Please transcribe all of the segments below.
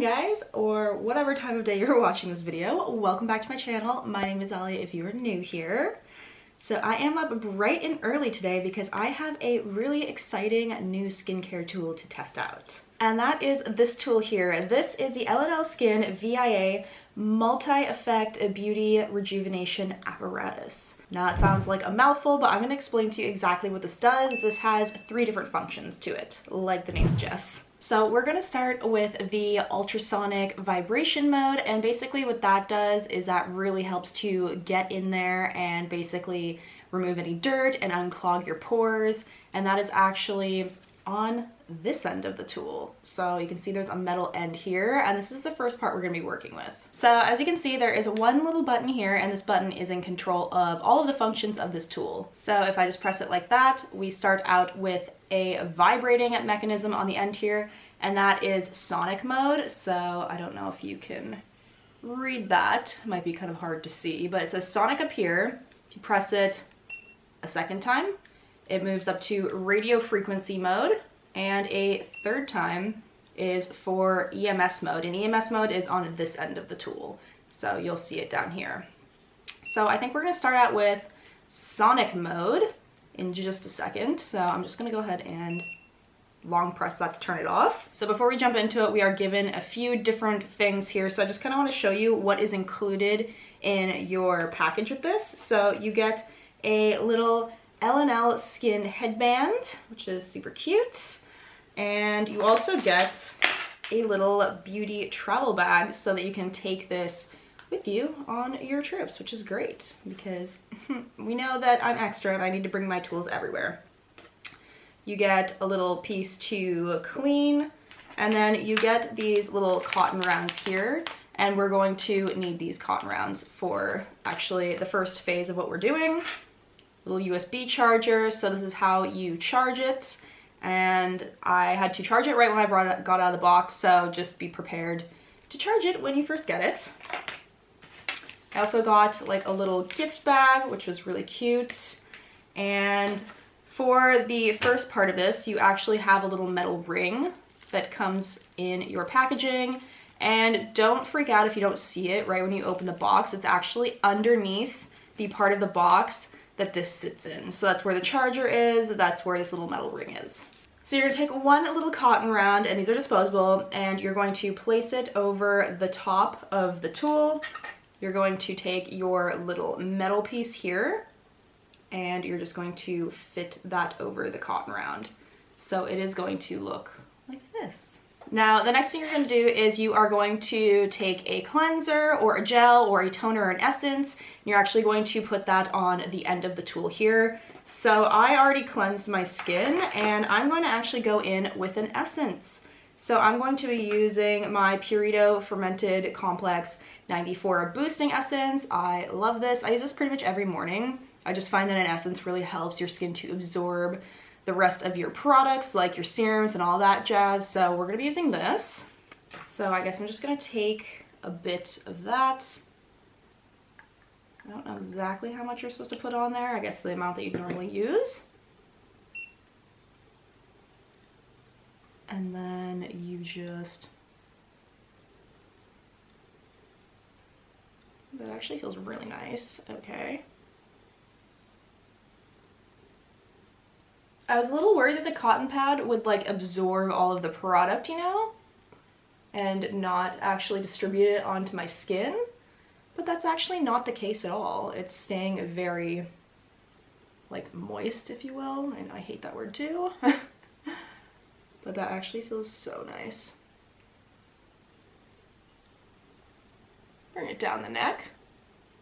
guys, or whatever time of day you're watching this video. Welcome back to my channel. My name is Alya if you are new here. So I am up bright and early today because I have a really exciting new skincare tool to test out. And that is this tool here. This is the L&L Skin VIA Multi-Effect Beauty Rejuvenation Apparatus. Now that sounds like a mouthful, but I'm going to explain to you exactly what this does. This has 3 different functions to it, like the name suggests. So we're going to start with the ultrasonic vibration mode, and basically what that does is that really helps to get in there and basically remove any dirt and unclog your pores, and that is actually on this end of the tool. So you can see there's a metal end here, and this is the first part we're going to be working with. So as you can see, there is one little button here, and this button is in control of all of the functions of this tool. So if I just press it like that, we start out with a vibrating mechanism on the end here, and that is sonic mode. So I don't know if you can read that. It might be kind of hard to see, but it says sonic up here. If you press it a second time, it moves up to radiofrequency mode, and a third time is for EMS mode, and EMS mode is on this end of the tool, so you'll see it down here. So I think we're going to start out with sonic mode in just a second, so I'm just going to go ahead and long press that to turn it off. So before we jump into it, we are given a few different things here, so I just kind of want to show you what is included in your package with this. So you get a little L&L Skin headband, which is super cute. And you also get a little beauty travel bag so that you can take this with you on your trips, which is great because we know that I'm extra and I need to bring my tools everywhere. You get a little piece to clean, and then you get these little cotton rounds here, and we're going to need these cotton rounds for actually the first phase of what we're doing. Little USB charger, so this is how you charge it. And I had to charge it right when I got out of the box, so just be prepared to charge it when you first get it. I also got like a little gift bag, which was really cute. And for the first part of this, you actually have a little metal ring that comes in your packaging. And don't freak out if you don't see it right when you open the box. It's actually underneath the part of the box that this sits in. So that's where the charger is, that's where this little metal ring is. So you're gonna take one little cotton round, and these are disposable, and you're going to place it over the top of the tool. You're going to take your little metal piece here, and you're just going to fit that over the cotton round. So it is going to look like this. Now, the next thing you're going to do is you are going to take a cleanser or a gel or a toner or an essence, and you're actually going to put that on the end of the tool here. So I already cleansed my skin, and I'm going to actually go in with an essence. So I'm going to be using my Purito Fermented Complex 94 Boosting Essence. I love this. I use this pretty much every morning. I just find that an essence really helps your skin to absorb the rest of your products, like your serums and all that jazz. So we're going to be using this. So I guess I'm just going to take a bit of that. I don't know exactly how much you're supposed to put on there. I guess the amount that you normally use. And then you just... That actually feels really nice. Okay. I was a little worried that the cotton pad would like absorb all of the product, you know, and not actually distribute it onto my skin, but that's actually not the case at all. It's staying very like moist, if you will, and I hate that word too, but that actually feels so nice. Bring it down the neck.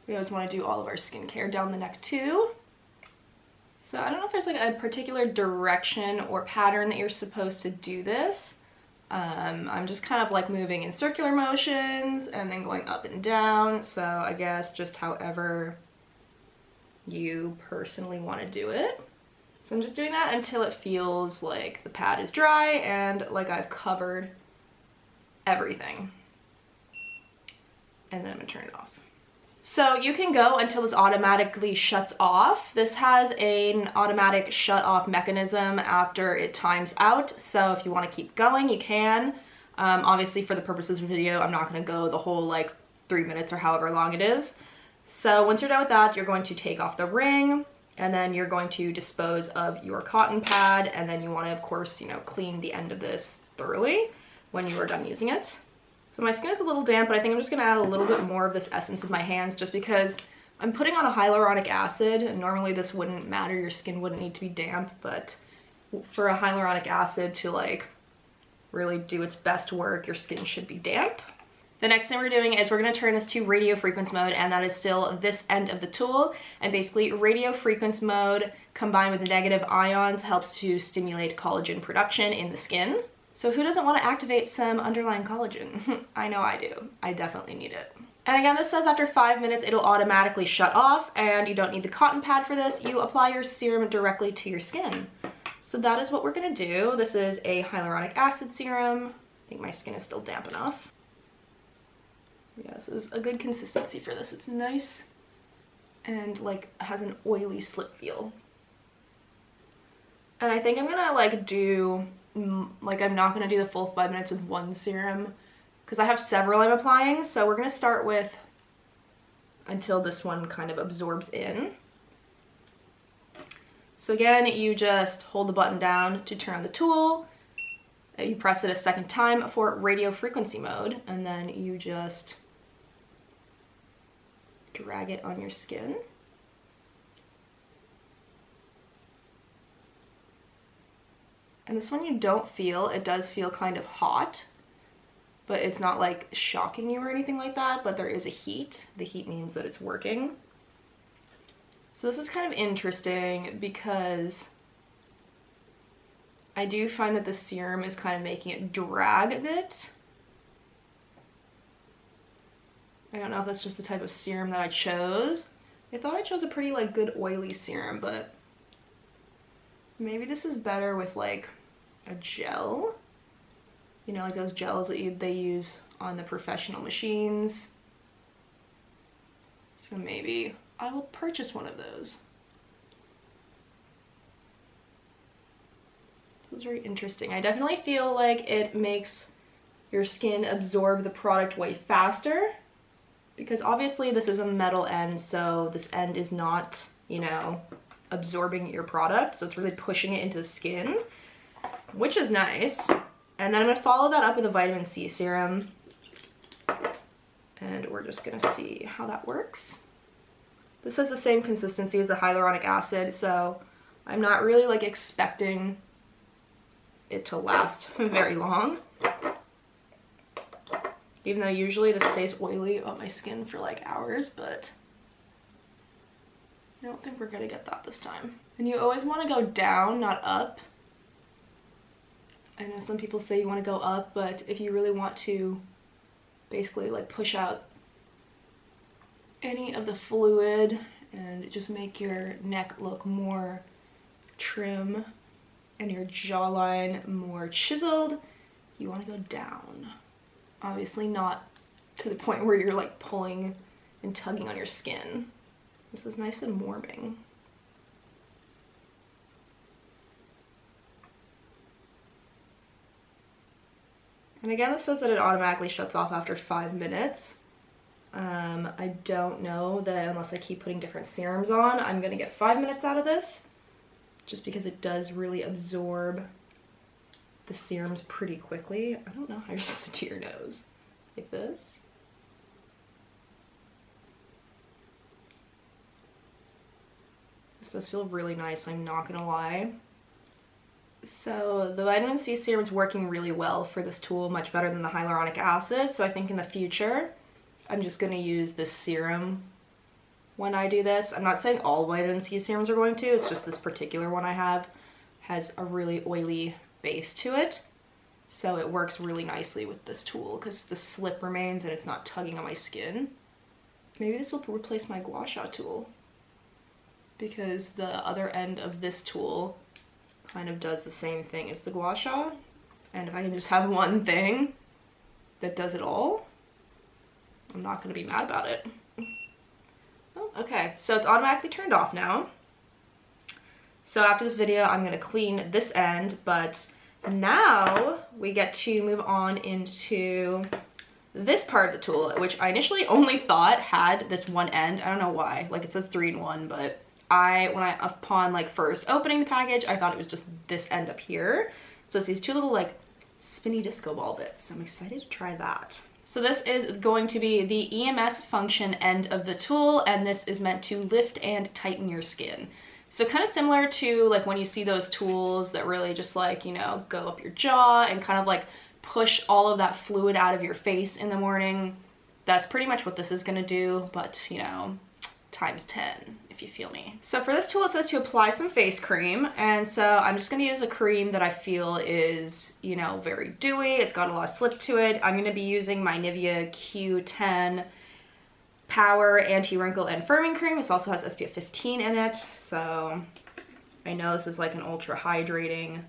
We always want to do all of our skincare down the neck too. So I don't know if there's like a particular direction or pattern that you're supposed to do this. I'm just kind of like moving in circular motions and then going up and down. So I guess just however you personally want to do it. So I'm just doing that until it feels like the pad is dry and like I've covered everything. And then I'm gonna turn it off. So you can go until this automatically shuts off. This has an automatic shut off mechanism after it times out. So if you want to keep going, you can. Obviously for the purposes of the video, I'm not going to go the whole like 3 minutes or however long it is. So once you're done with that, you're going to take off the ring, and then you're going to dispose of your cotton pad, and then you want to, of course, you know, clean the end of this thoroughly when you are done using it. So my skin is a little damp, but I think I'm just going to add a little bit more of this essence with my hands just because I'm putting on a hyaluronic acid, and normally this wouldn't matter, your skin wouldn't need to be damp, but for a hyaluronic acid to like really do its best work, your skin should be damp. The next thing we're doing is we're going to turn this to radiofrequency mode, and that is still this end of the tool. And basically radiofrequency mode combined with negative ions helps to stimulate collagen production in the skin. So who doesn't want to activate some underlying collagen? I know I do. I definitely need it. And again, this says after 5 minutes it'll automatically shut off, and you don't need the cotton pad for this. You apply your serum directly to your skin. So that is what we're going to do. This is a hyaluronic acid serum. I think my skin is still damp enough. Yeah, this is a good consistency for this. It's nice and like has an oily slip feel. And I think I'm gonna like do, like I'm not gonna do the full 5 minutes with one serum because I have several I'm applying. So we're gonna start with until this one kind of absorbs in. So again, you just hold the button down to turn on the tool. You press it a second time for radiofrequency mode, and then you just drag it on your skin. And this one you don't feel, it does feel kind of hot, but it's not like shocking you or anything like that, but there is a heat. The heat means that it's working. So this is kind of interesting because I do find that the serum is kind of making it drag a bit. I don't know if that's just the type of serum that I chose. I thought I chose a pretty like good oily serum, but maybe this is better with like a gel. You know, like those gels that they use on the professional machines. So maybe I will purchase one of those. This is very interesting. I definitely feel like it makes your skin absorb the product way faster, because obviously this is a metal end, so this end is not, you know, absorbing your product, so it's really pushing it into the skin, which is nice. And then I'm gonna follow that up with a vitamin C serum, and we're just gonna see how that works. This has the same consistency as the hyaluronic acid, so I'm not really like expecting it to last very long, even though usually this stays oily on my skin for like hours, but I don't think we're gonna get that this time. And you always want to go down, not up. I know some people say you want to go up, but if you really want to basically like push out any of the fluid and just make your neck look more trim and your jawline more chiseled, you want to go down. Obviously not to the point where you're like pulling and tugging on your skin. This is nice and warming. And again, this says that it automatically shuts off after 5 minutes. I don't know that unless I keep putting different serums on, I'm gonna get 5 minutes out of this, just because it does really absorb the serums pretty quickly. I don't know how you're supposed to do your nose. Like this. This does feel really nice, I'm not gonna lie. So the vitamin C serum is working really well for this tool, much better than the hyaluronic acid. So I think in the future, I'm just gonna use this serum when I do this. I'm not saying all vitamin C serums are going to, it's just this particular one I have has a really oily base to it. So it works really nicely with this tool because the slip remains and it's not tugging on my skin. Maybe this will replace my gua sha tool, because the other end of this tool kind of does the same thing as the gua sha. And if I can just have one thing that does it all, I'm not gonna be mad about it. Oh, okay, so it's automatically turned off now. So after this video, I'm gonna clean this end, but Now we get to move on into this part of the tool, which I initially only thought had this one end. I don't know why, like it says 3-in-1, but upon like first opening the package, I thought it was just this end up here. So it's these two little like spinny disco ball bits. I'm excited to try that. So this is going to be the EMS function end of the tool, and this is meant to lift and tighten your skin. So kind of similar to like when you see those tools that really just like, you know, go up your jaw and kind of like push all of that fluid out of your face in the morning. That's pretty much what this is gonna do, but you know, times 10, if you feel me. So for this tool, it says to apply some face cream, and so I'm just gonna use a cream that I feel is, you know, very dewy. It's got a lot of slip to it. I'm gonna be using my Nivea Q10 Power Anti-Wrinkle and Firming Cream. This also has SPF 15 in it, so I know this is like an ultra hydrating,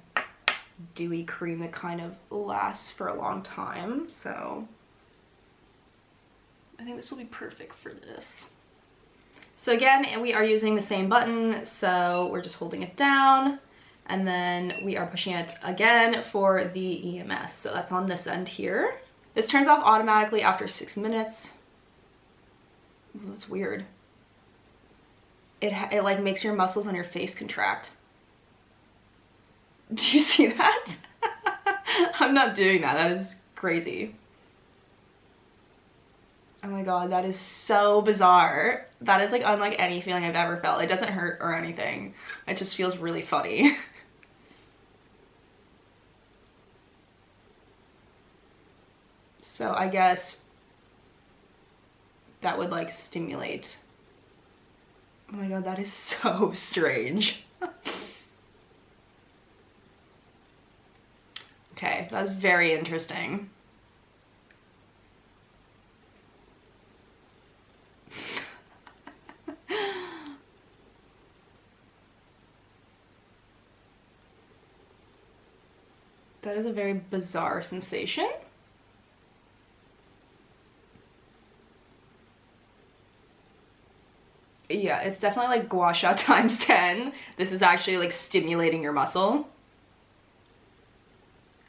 dewy cream that kind of lasts for a long time, so I think this will be perfect for this. So again, we are using the same button, so we're just holding it down, and then we are pushing it again for the EMS. So that's on this end here. This turns off automatically after 6 minutes. Ooh, that's weird. It like makes your muscles on your face contract. Do you see that? I'm not doing that. That is crazy. Oh my god, that is so bizarre. That is like unlike any feeling I've ever felt. It doesn't hurt or anything. It just feels really funny. So I guess that would like stimulate. Oh my god, that is so strange. Okay, that's very interesting. That is a very bizarre sensation. Yeah, it's definitely like gua sha times 10. This is actually like stimulating your muscle.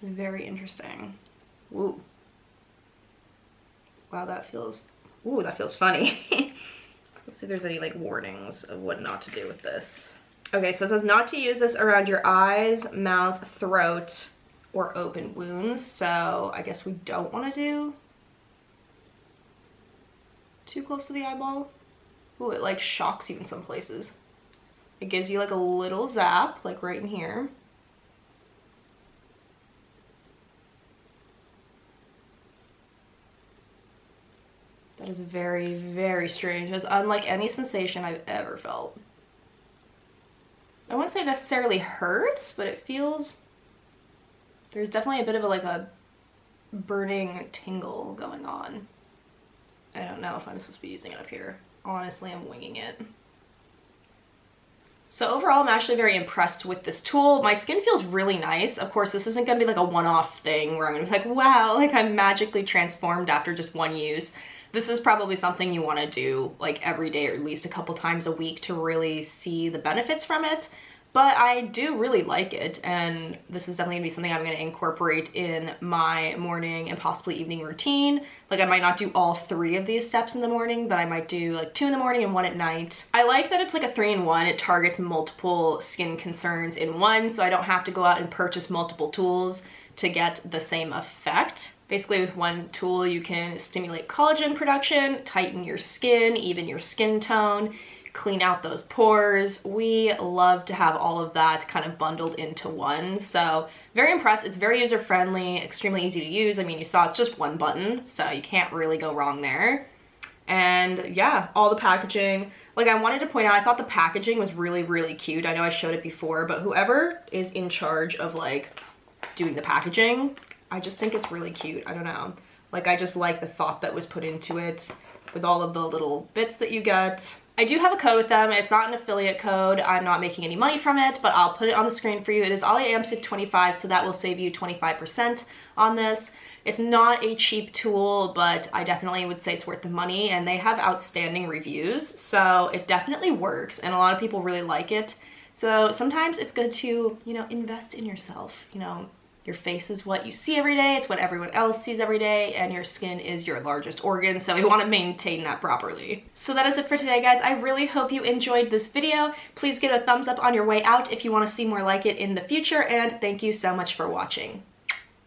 Very interesting. Ooh. Wow, that feels, ooh, that feels funny. Let's see if there's any like warnings of what not to do with this. Okay, so it says not to use this around your eyes, mouth, throat, or open wounds. So I guess we don't want to do too close to the eyeball. Ooh, it like shocks you in some places. It gives you like a little zap, like right in here. That is very, very strange. It's unlike any sensation I've ever felt. I wouldn't say it necessarily hurts, but it feels, there's definitely a bit of a burning tingle going on. I don't know if I'm supposed to be using it up here. Honestly, I'm winging it. So overall, I'm actually very impressed with this tool. My skin feels really nice. Of course, this isn't gonna be like a one-off thing where I'm gonna be like, wow, like I'm magically transformed after just one use. This is probably something you wanna do like every day or at least a couple times a week to really see the benefits from it. But I do really like it, and this is definitely gonna be something I'm gonna incorporate in my morning and possibly evening routine. Like I might not do all 3 of these steps in the morning, but I might do like 2 in the morning and 1 at night. I like that it's like a 3-in-1. It targets multiple skin concerns in one, so I don't have to go out and purchase multiple tools to get the same effect. Basically with one tool, you can stimulate collagen production, tighten your skin, even your skin tone, clean out those pores. We love to have all of that kind of bundled into one. So very impressed. It's very user-friendly, extremely easy to use. I mean, you saw it's just one button, so you can't really go wrong there. And yeah, all the packaging. Like I wanted to point out, I thought the packaging was really, really cute. I know I showed it before, but whoever is in charge of like doing the packaging, I just think it's really cute. I don't know. Like I just like the thought that was put into it with all of the little bits that you get. I do have a code with them. It's not an affiliate code. I'm not making any money from it, but I'll put it on the screen for you. It is Alya Amsden 25, so that will save you 25% on this. It's not a cheap tool, but I definitely would say it's worth the money, and they have outstanding reviews, so it definitely works, and a lot of people really like it. So sometimes it's good to, you know, invest in yourself, you know, Your face is what you see every day, it's what everyone else sees every day, and your skin is your largest organ, so we want to maintain that properly. So that is it for today, guys. I really hope you enjoyed this video. Please give it a thumbs up on your way out if you want to see more like it in the future, and thank you so much for watching.